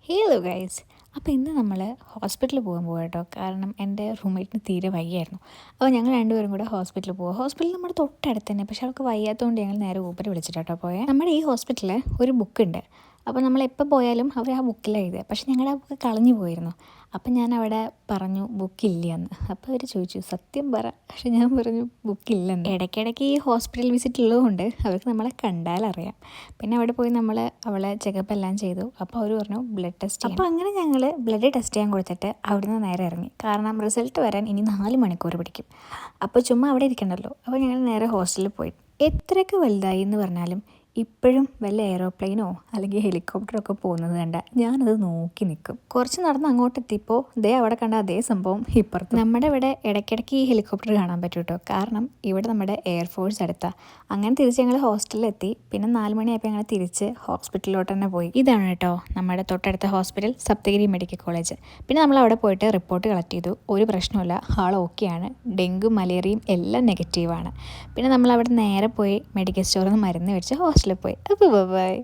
Hello guys. അപ്പോൾ ഇന്ന് നമ്മൾ ഹോസ്പിറ്റലിൽ പോകാൻ പോകും കേട്ടോ. കാരണം എൻ്റെ റൂംമേറ്റിന് തീരെ വയ്യായിരുന്നു. അപ്പോൾ ഞങ്ങൾ രണ്ടുപേരും കൂടെ ഹോസ്പിറ്റലിൽ പോകും. ഹോസ്പിറ്റൽ നമ്മുടെ തൊട്ടടുത്ത് തന്നെ. പക്ഷേ അവൾക്ക് വയ്യാത്തതുകൊണ്ട് ഞങ്ങൾ നേരെ ഊബർ വിളിച്ചിട്ടോ പോയത്. നമ്മുടെ ഈ ഹോസ്പിറ്റലിൽ ഒരു ബുക്കുണ്ട്. അപ്പോൾ നമ്മൾ എപ്പോൾ പോയാലും അവർ ആ ബുക്കിലാണ് എഴുതുക. പക്ഷേ ഞങ്ങളുടെ ആ ബുക്ക് കളഞ്ഞു പോയിരുന്നു. അപ്പം ഞാൻ അവിടെ പറഞ്ഞു ബുക്കില്ല എന്ന്. അപ്പോൾ അവർ ചോദിച്ചു സത്യം പറ. പക്ഷെ ഞാൻ പറഞ്ഞു ബുക്കില്ലെന്ന്. ഇടയ്ക്കിടയ്ക്ക് ഈ ഹോസ്പിറ്റൽ വിസിറ്റ് ഉള്ളതുകൊണ്ട് അവർക്ക് നമ്മളെ കണ്ടാലറിയാം. പിന്നെ അവിടെ പോയി നമ്മൾ അവളെ ചെക്കപ്പ് എല്ലാം ചെയ്തു. അപ്പോൾ അവർ പറഞ്ഞു ബ്ലഡ് ടെസ്റ്റ് ചെയ്യും. അപ്പോൾ അങ്ങനെ ഞങ്ങൾ ബ്ലഡ് ടെസ്റ്റ് ചെയ്യാൻ കൊടുത്തിട്ട് അവിടുന്ന് നേരെ ഇറങ്ങി. കാരണം റിസൾട്ട് വരാൻ ഇനി 4 മണിക്കൂർ പിടിക്കും. അപ്പോൾ ചുമ്മാ അവിടെ ഇരിക്കണ്ടല്ലോ. അപ്പോൾ ഞങ്ങൾ നേരെ ഹോസ്റ്റലിൽ പോയി. എത്രയൊക്കെ വലുതായി എന്ന് പറഞ്ഞാലും ഇപ്പോഴും വല്ല എയ്റോപ്ലെയിനോ അല്ലെങ്കിൽ ഹെലികോപ്റ്ററോ ഒക്കെ പോകുന്നത് കണ്ട ഞാനത് നോക്കി നിൽക്കും. കുറച്ച് നടന്ന് അങ്ങോട്ട് എത്തിയപ്പോൾ അവിടെ കണ്ട അതേ സംഭവം ഇപ്പുറത്ത്. നമ്മുടെ ഇവിടെ ഇടയ്ക്കിടയ്ക്ക് ഈ ഹെലികോപ്റ്റർ കാണാൻ പറ്റും കേട്ടോ. കാരണം ഇവിടെ നമ്മുടെ എയർഫോഴ്സ് അടുത്താണ്. അങ്ങനെ തിരിച്ച് ഞങ്ങൾ ഹോസ്റ്റലിലെത്തി. പിന്നെ 4 മണിയായപ്പോൾ ഞങ്ങൾ തിരിച്ച് ഹോസ്പിറ്റലിലോട്ട് തന്നെ പോയി. ഇതാണ് കേട്ടോ നമ്മുടെ തൊട്ടടുത്ത ഹോസ്പിറ്റൽ, സപ്തഗിരി മെഡിക്കൽ കോളേജ്. പിന്നെ നമ്മൾ അവിടെ പോയിട്ട് റിപ്പോർട്ട് കളക്ട് ചെയ്തു. ഒരു പ്രശ്നമില്ല, ആൾ ഓക്കെയാണ്. ഡെങ്കു മലേറിയയും എല്ലാം നെഗറ്റീവാണ്. പിന്നെ നമ്മൾ അവിടെ നേരെ പോയി മെഡിക്കൽ സ്റ്റോറിൽ നിന്ന് മരുന്ന് മേടിച്ച് ഹോസ്റ്റലിൽ പോയി. അപ്പോൾ ബൈ.